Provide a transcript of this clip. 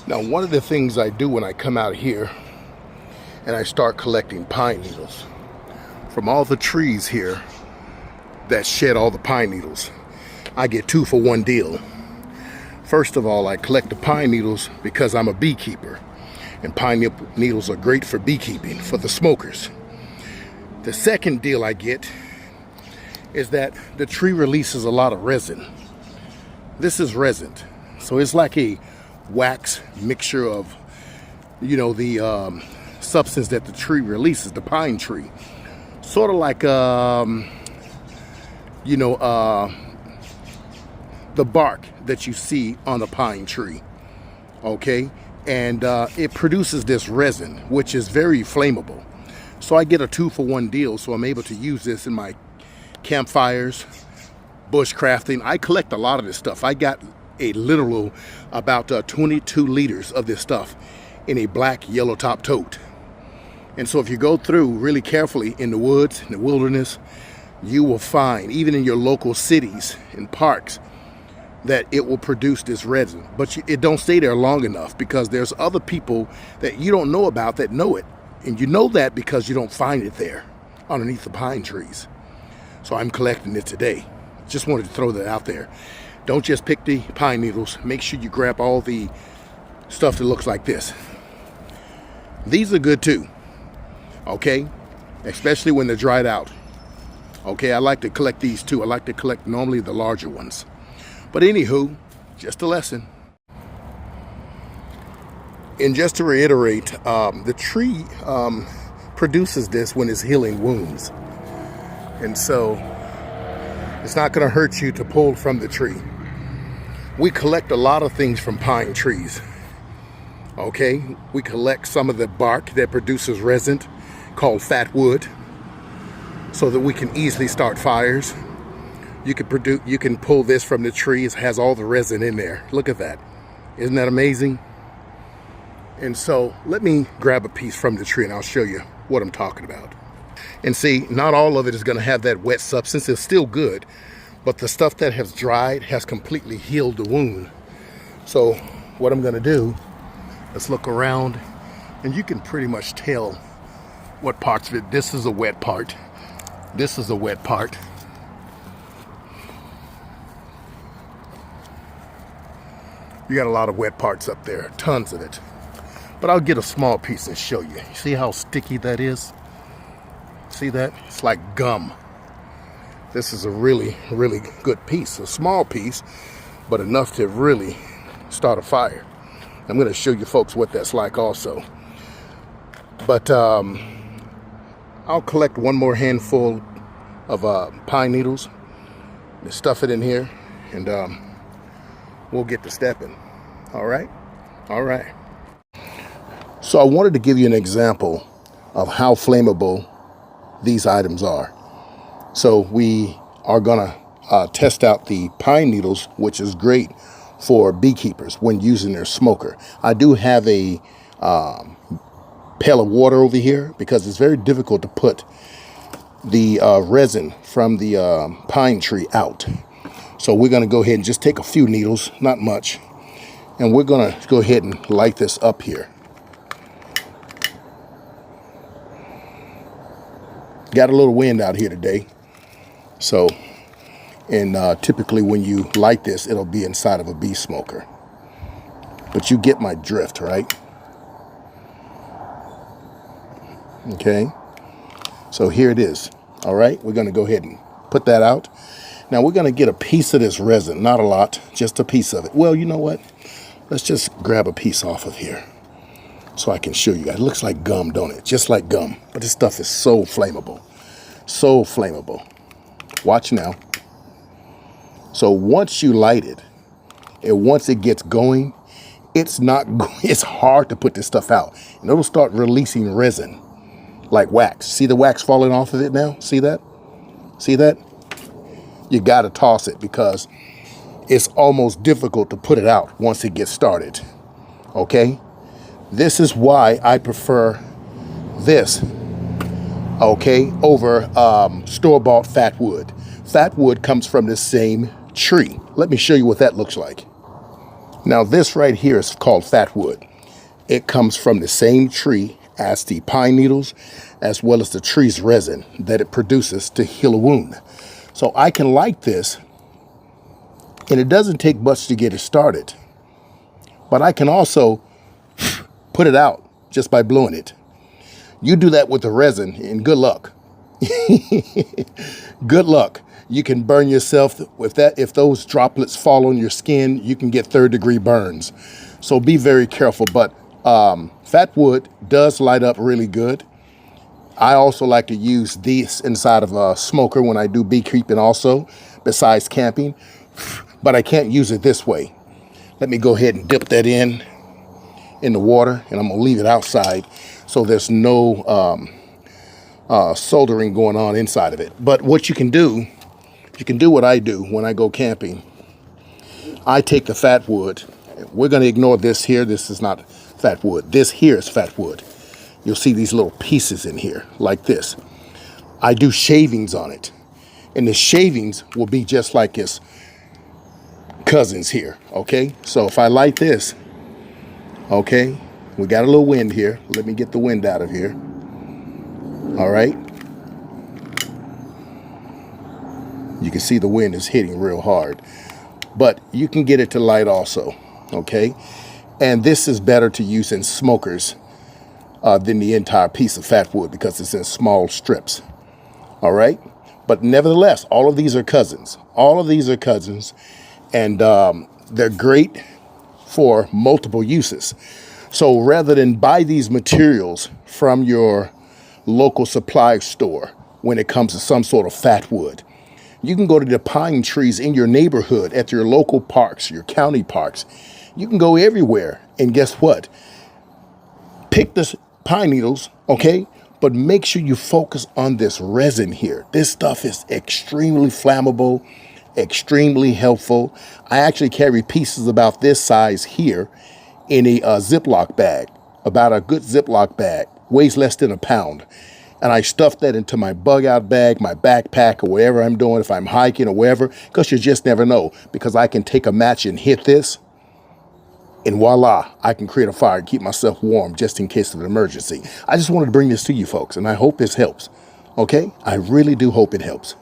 Now, one of the things I do when I come out here and I start collecting pine needles from all the trees here that shed all the pine needles, I get 2 for 1 deal. First of all, I collect the pine needles because I'm a beekeeper, and pine needles are great for beekeeping, for the smokers. The second deal I get is that the tree releases a lot of resin. This is resin, so it's like a wax mixture of, the substance that the tree releases, the pine tree. Sort of like, the bark that you see on a pine tree, okay? And it produces this resin, which is very flammable. So I get a 2 for 1 deal, so I'm able to use this in my campfires, bushcrafting. I collect a lot of this stuff. I got a literal about 22 liters of this stuff in a black yellow top tote. And so if you go through really carefully in the woods, in the wilderness, you will find, even in your local cities and parks, that it will produce this resin. But it don't stay there long enough, because there's other people that you don't know about that know it. And you know that because you don't find it there underneath the pine trees. So I'm collecting it today. Just wanted to throw that out there. Don't just pick the pine needles. Make sure you grab all the stuff that looks like this. These are good too, okay? Especially when they're dried out. Okay, I like to collect these too. I like to collect normally the larger ones. But anywho, just a lesson. And just to reiterate, the tree produces this when it's healing wounds. And so it's not going to hurt you to pull from the tree. We collect a lot of things from pine trees. Okay, we collect some of the bark that produces resin called fat wood, so that we can easily start fires. You can pull this from the tree. It has all the resin in there. Look at that. Isn't that amazing? And so let me grab a piece from the tree and I'll show you what I'm talking about. And see, not all of it is going to have that wet substance. It's still good, but the stuff that has dried has completely healed the wound. So what I'm going to do, let's look around, and you can pretty much tell what parts of it. This is a wet part. This is a wet part. You got a lot of wet parts up there, tons of it. But I'll get a small piece and show you. See how sticky that is? See that? It's like gum. This is a really, really good piece. A small piece, but enough to really start a fire. I'm going to show you folks what that's like also. But I'll collect one more handful of pine needles and stuff it in here, and we'll get to stepping. All right? All right. So I wanted to give you an example of how flammable these items are. So we are gonna test out the pine needles, which is great for beekeepers when using their smoker. I do have a pail of water over here because it's very difficult to put the resin from the pine tree out. So we're gonna go ahead and just take a few needles, not much, and we're gonna go ahead and light this up here. Got a little wind out here today. So, and typically when you light this, it'll be inside of a bee smoker. But you get my drift, right? Okay. So here it is. All right. We're going to go ahead and put that out. Now we're going to get a piece of this resin. Not a lot, just a piece of it. Well, you know what? Let's just grab a piece off of here so I can show you guys. It looks like gum, don't it? Just like gum. But this stuff is so flammable. So flammable. Watch now. So once you light it, and once it gets going, it's hard to put this stuff out. And it'll start releasing resin like wax. See the wax falling off of it now? See that? See that? You got to toss it because it's almost difficult to put it out once it gets started. Okay? This is why I prefer this, okay, over store-bought fat wood. Fat wood comes from the same tree. Let me show you what that looks like. Now this right here is called fat wood. It comes from the same tree as the pine needles, as well as the tree's resin that it produces to heal a wound. So I can light this, and it doesn't take much to get it started. But I can also put it out just by blowing it. You do that with the resin, and good luck. Good luck. You can burn yourself with that. If those droplets fall on your skin, you can get third-degree burns. So be very careful. But fat wood does light up really good. I also like to use this inside of a smoker when I do beekeeping also, besides camping. But I can't use it this way. Let me go ahead and dip that in the water, and I'm going to leave it outside so there's no soldering going on inside of it. But what you can do what I do when I go camping. I take the fat wood. We're going to ignore this here. This is not fat wood. This here is fat wood. You'll see these little pieces in here like this. I do shavings on it. And the shavings will be just like its cousins here, okay? So if I light this, okay, we got a little wind here. Let me get the wind out of here. All right. You can see the wind is hitting real hard, but you can get it to light also, okay? And this is better to use in smokers than the entire piece of fat wood because it's in small strips, all right? But nevertheless, all of these are cousins. All of these are cousins, and they're great for multiple uses. So rather than buy these materials from your local supply store when it comes to some sort of fat wood, you can go to the pine trees in your neighborhood, at your local parks, your county parks. You can go everywhere, and guess what? Pick the pine needles, okay? But make sure you focus on this resin here. This stuff is extremely flammable, extremely helpful. I actually carry pieces about this size here in a Ziploc bag, about a good Ziploc bag, weighs less than a pound. And I stuff that into my bug out bag, my backpack, or wherever I'm doing, if I'm hiking or wherever, because you just never know. Because I can take a match and hit this, and voila, I can create a fire and keep myself warm just in case of an emergency. I just wanted to bring this to you folks, and I hope this helps. Okay? I really do hope it helps.